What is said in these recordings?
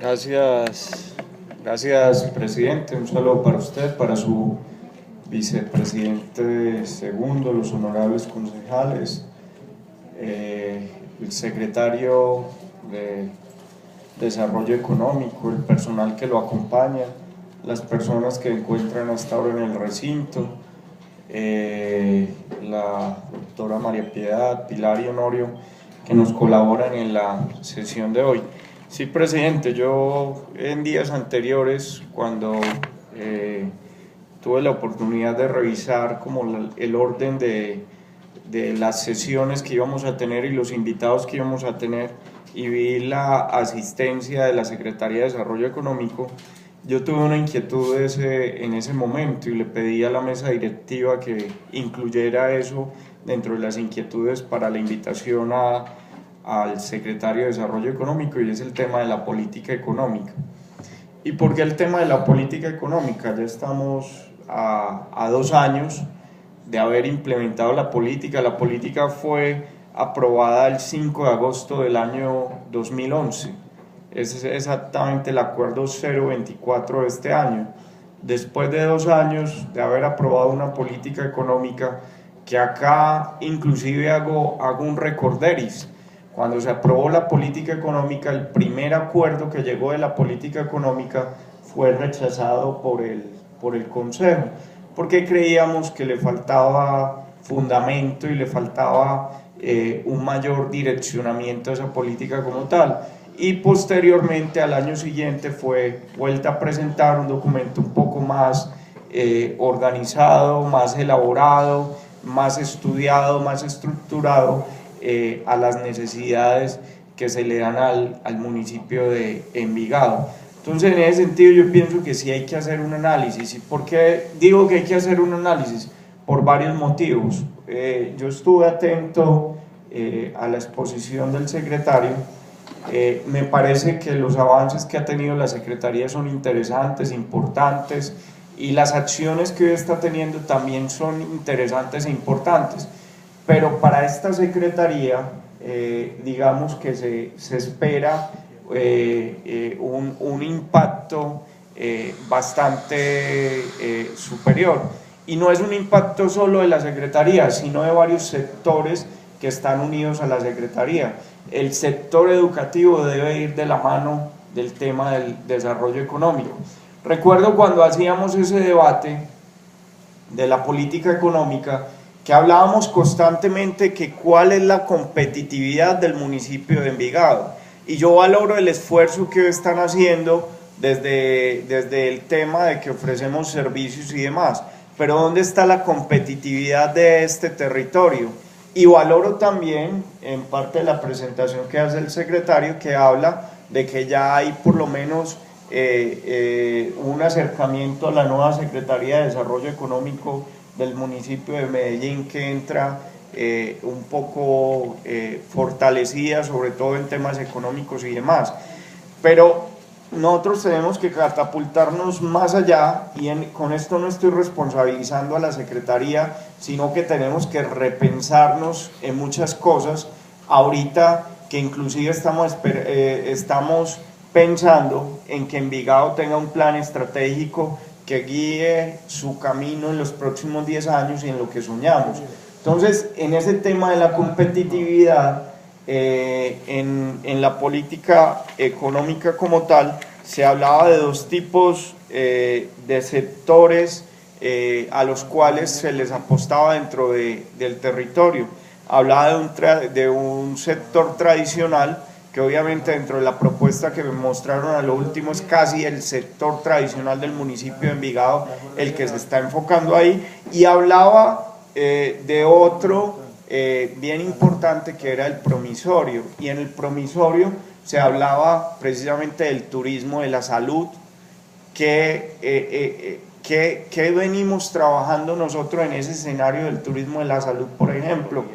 Gracias, presidente. Un saludo para usted, para su vicepresidente segundo, los honorables concejales, el secretario de Desarrollo Económico, el personal que lo acompaña, las personas que encuentran hasta ahora en el recinto, la doctora María Piedad, Pilar y Honorio, que nos colaboran en la sesión de hoy. Sí, presidente, yo en días anteriores, cuando tuve la oportunidad de revisar como el orden de las sesiones que íbamos a tener y los invitados que íbamos a tener, y vi la asistencia de la Secretaría de Desarrollo Económico, yo tuve una inquietud en ese momento y le pedí a la mesa directiva que incluyera eso dentro de las inquietudes para la invitación al secretario de Desarrollo Económico, y es el tema de la política económica. ¿Y por qué el tema de la política económica? Ya estamos a 2 años de haber implementado la política. La política fue aprobada el 5 de agosto del año 2011. Ese es exactamente el acuerdo 024 de este año. Después de 2 años de haber aprobado una política económica, que acá inclusive hago un recorderis. Cuando se aprobó la política económica, el primer acuerdo que llegó de la política económica fue rechazado por el Consejo, porque creíamos que le faltaba fundamento y le faltaba un mayor direccionamiento a esa política como tal. Y posteriormente, al año siguiente, fue vuelta a presentar un documento un poco más organizado, más elaborado, más estudiado, más estructurado a las necesidades que se le dan al municipio de Envigado. Entonces, en ese sentido, yo pienso que sí hay que hacer un análisis. ¿Y por qué digo que hay que hacer un análisis? Por varios motivos. Yo estuve atento a la exposición del secretario. Me parece que los avances que ha tenido la Secretaría son interesantes, importantes, y las acciones que hoy está teniendo también son interesantes e importantes. Pero para esta Secretaría, digamos que se espera un impacto bastante superior. Y no es un impacto solo de la Secretaría, sino de varios sectores que están unidos a la Secretaría. El sector educativo debe ir de la mano del tema del desarrollo económico. Recuerdo cuando hacíamos ese debate de la política económica, que hablábamos constantemente que cuál es la competitividad del municipio de Envigado, y yo valoro el esfuerzo que están haciendo desde el tema de que ofrecemos servicios y demás, pero ¿dónde está la competitividad de este territorio? Y valoro también en parte de la presentación que hace el secretario, que habla de que ya hay por lo menos un acercamiento a la nueva Secretaría de Desarrollo Económico del municipio de Medellín, que entra un poco fortalecida, sobre todo en temas económicos y demás. Pero nosotros tenemos que catapultarnos más allá, y con esto no estoy responsabilizando a la Secretaría, sino que tenemos que repensarnos en muchas cosas. Ahorita que inclusive estamos pensando en que Envigado tenga un plan estratégico que guíe su camino en los próximos 10 años y en lo que soñamos. Entonces, en ese tema de la competitividad, en la política económica como tal, se hablaba de 2 tipos de sectores a los cuales se les apostaba dentro del territorio. Hablaba de un sector tradicional, que obviamente dentro de la propuesta que me mostraron a lo último es casi el sector tradicional del municipio de Envigado el que se está enfocando ahí, y hablaba de otro bien importante, que era el promisorio, y en el promisorio se hablaba precisamente del turismo de la salud, que venimos trabajando nosotros en ese escenario del turismo de la salud. Por ejemplo,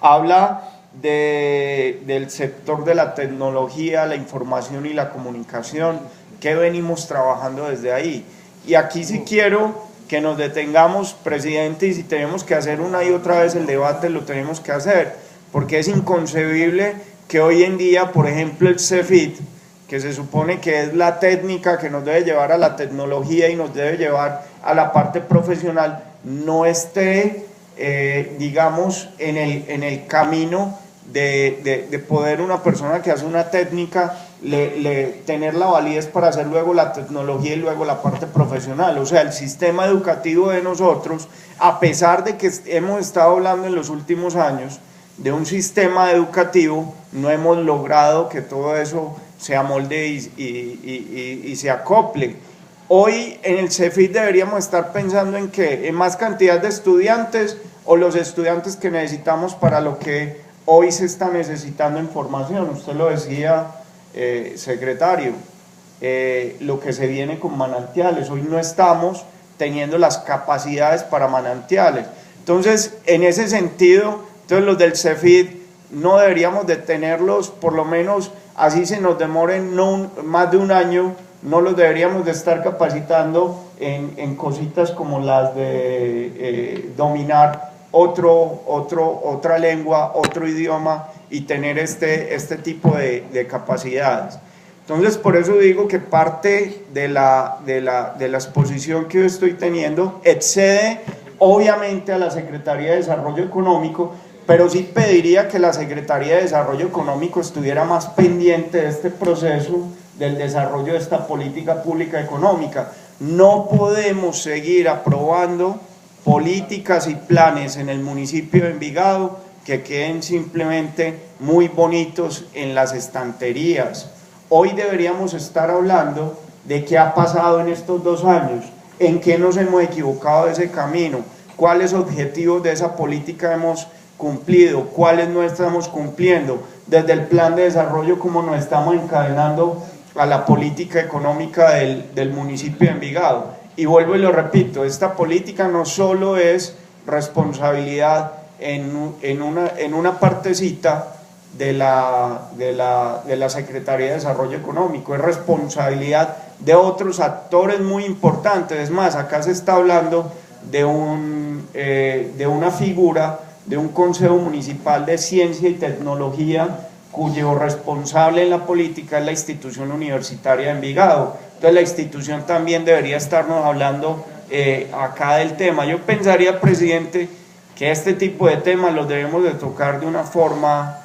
habla del sector de la tecnología, la información y la comunicación, que venimos trabajando desde ahí. Y aquí sí quiero que nos detengamos, presidente, y si tenemos que hacer una y otra vez el debate, lo tenemos que hacer, porque es inconcebible que hoy en día, por ejemplo, el CEFIT, que se supone que es la técnica que nos debe llevar a la tecnología y nos debe llevar a la parte profesional, no esté, digamos, en el camino de poder una persona que hace una técnica tener la validez para hacer luego la tecnología y luego la parte profesional. O sea, el sistema educativo de nosotros, a pesar de que hemos estado hablando en los últimos años de un sistema educativo, no hemos logrado que todo eso se amolde y se acople. Hoy en el CEFIT deberíamos estar pensando en qué, en más cantidad de estudiantes o los estudiantes que necesitamos para lo que hoy se está necesitando en formación. Usted lo decía, secretario, lo que se viene con manantiales. Hoy no estamos teniendo las capacidades para manantiales. Entonces, en ese sentido, entonces los del CEFIT no deberíamos de tenerlos, por lo menos así se nos demoren más de un año, no los deberíamos de estar capacitando en cositas como las de dominar otra lengua, otro idioma y tener este tipo de capacidades. Entonces, por eso digo que parte de la exposición que yo estoy teniendo excede obviamente a la Secretaría de Desarrollo Económico, pero sí pediría que la Secretaría de Desarrollo Económico estuviera más pendiente de este proceso del desarrollo de esta política pública económica. No podemos seguir aprobando políticas y planes en el municipio de Envigado que queden simplemente muy bonitos en las estanterías. Hoy deberíamos estar hablando de qué ha pasado en estos 2 años, en qué nos hemos equivocado de ese camino, cuáles objetivos de esa política hemos cumplido, cuáles no estamos cumpliendo, desde el plan de desarrollo cómo nos estamos encadenando a la política económica del municipio de Envigado. Y vuelvo y lo repito, esta política no solo es responsabilidad en una partecita de la Secretaría de Desarrollo Económico, es responsabilidad de otros actores muy importantes. Es más, acá se está hablando de una figura, de un Consejo Municipal de Ciencia y Tecnología, cuyo responsable en la política es la institución universitaria de Envigado. Entonces la institución también debería estarnos hablando acá del tema. Yo pensaría, presidente, que este tipo de temas los debemos de tocar de una forma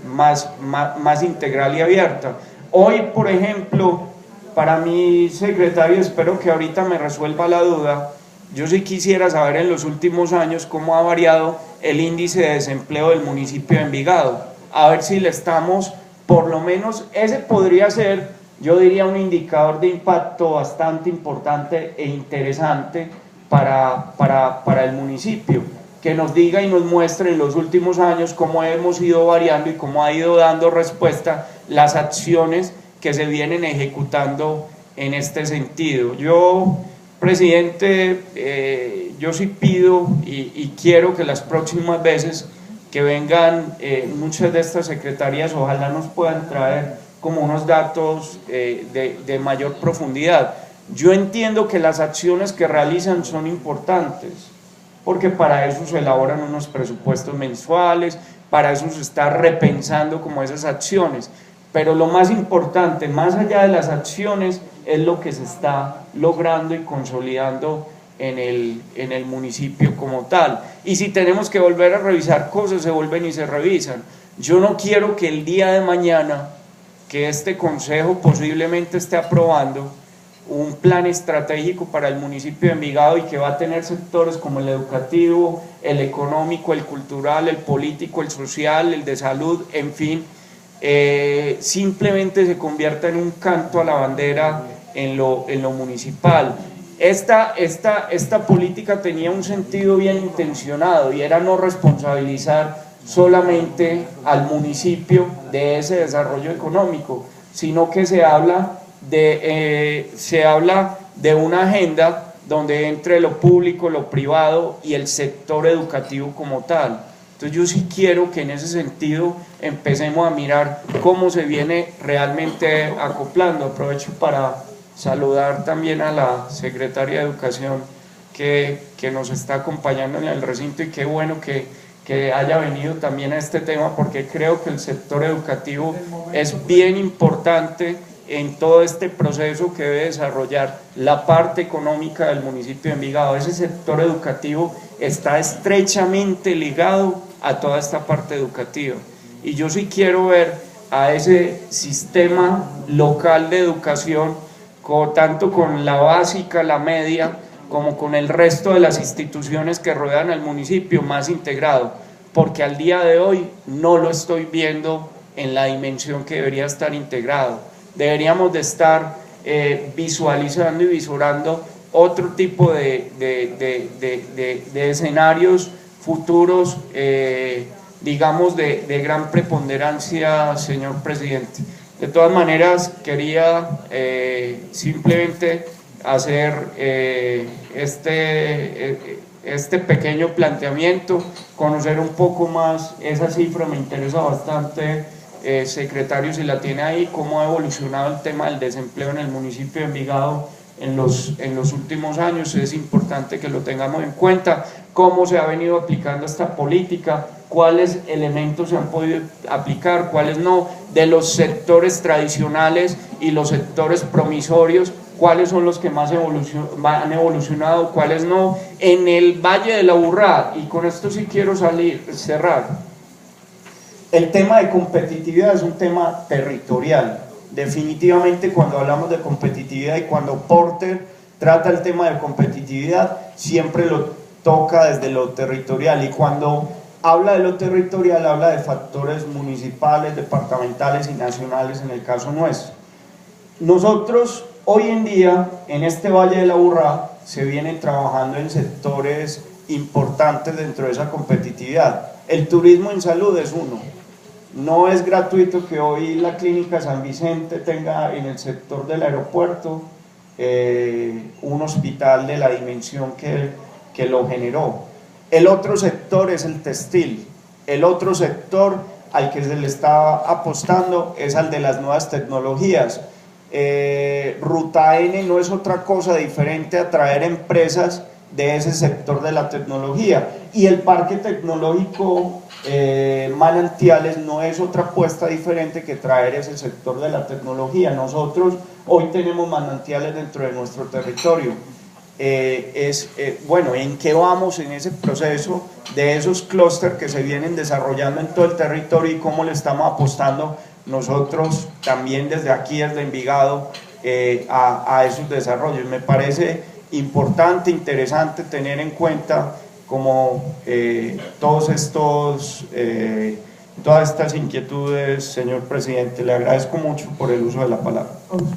más integral y abierta. Hoy, por ejemplo, para mí, secretario, espero que ahorita me resuelva la duda, yo sí quisiera saber en los últimos años cómo ha variado el índice de desempleo del municipio de Envigado, a ver si le estamos, por lo menos, ese podría ser, yo diría, un indicador de impacto bastante importante e interesante para el municipio, que nos diga y nos muestre en los últimos años cómo hemos ido variando y cómo ha ido dando respuesta las acciones que se vienen ejecutando en este sentido. Yo, presidente, yo sí pido y quiero que las próximas veces que vengan muchas de estas secretarías, ojalá nos puedan traer como unos datos de mayor profundidad. Yo entiendo que las acciones que realizan son importantes, porque para eso se elaboran unos presupuestos mensuales, para eso se está repensando como esas acciones, pero lo más importante, más allá de las acciones, es lo que se está logrando y consolidando en el municipio como tal. Y si tenemos que volver a revisar cosas, se vuelven y se revisan. Yo no quiero que el día de mañana, que este consejo posiblemente esté aprobando un plan estratégico para el municipio de Envigado y que va a tener sectores como el educativo, el económico, el cultural, el político, el social, el de salud, en fin, simplemente se convierta en un canto a la bandera en lo municipal. Esta política tenía un sentido bien intencionado y era no responsabilizar solamente al municipio de ese desarrollo económico, sino que se habla de una agenda donde entre lo público, lo privado y el sector educativo como tal. Entonces yo sí quiero que en ese sentido empecemos a mirar cómo se viene realmente acoplando. Aprovecho para saludar también a la secretaria de Educación que nos está acompañando en el recinto, y qué bueno que que haya venido también a este tema, porque creo que el sector educativo es bien importante en todo este proceso que debe desarrollar la parte económica del municipio de Envigado. Ese sector educativo está estrechamente ligado a toda esta parte educativa, y yo sí quiero ver a ese sistema local de educación, tanto con la básica, la media, como con el resto de las instituciones que rodean al municipio, más integrado, porque al día de hoy no lo estoy viendo en la dimensión que debería estar integrado. Deberíamos de estar visualizando y visorando otro tipo de escenarios futuros, digamos, de gran preponderancia, señor presidente. De todas maneras, quería simplemente hacer este pequeño planteamiento, conocer un poco más esa cifra. Me interesa bastante, secretario, si la tiene ahí, cómo ha evolucionado el tema del desempleo en el municipio de Envigado en los últimos años. Es importante que lo tengamos en cuenta, cómo se ha venido aplicando esta política, cuáles elementos se han podido aplicar, cuáles no, de los sectores tradicionales y los sectores promisorios, cuáles son los que más han evolucionado, cuáles no. En el Valle de la Aburrá, y con esto sí quiero cerrar, el tema de competitividad es un tema territorial. Definitivamente, cuando hablamos de competitividad y cuando Porter trata el tema de competitividad, siempre lo toca desde lo territorial, y cuando habla de lo territorial habla de factores municipales, departamentales y nacionales en el caso nuestro. Nosotros hoy en día en este Valle de la Aburrá se vienen trabajando en sectores importantes dentro de esa competitividad. El turismo en salud es uno. No es gratuito que hoy la Clínica San Vicente tenga en el sector del aeropuerto un hospital de la dimensión que lo generó. El otro sector es el textil. El otro sector al que se le está apostando es al de las nuevas tecnologías. Ruta N no es otra cosa diferente a traer empresas de ese sector de la tecnología, y el parque tecnológico Manantiales no es otra apuesta diferente que traer ese sector de la tecnología. Nosotros hoy tenemos Manantiales dentro de nuestro territorio. Bueno, ¿en qué vamos en ese proceso de esos clústeres que se vienen desarrollando en todo el territorio y cómo le estamos apostando nosotros también desde aquí, desde Envigado, a esos desarrollos? Me parece importante, interesante tener en cuenta como todas estas inquietudes, señor presidente. Le agradezco mucho por el uso de la palabra.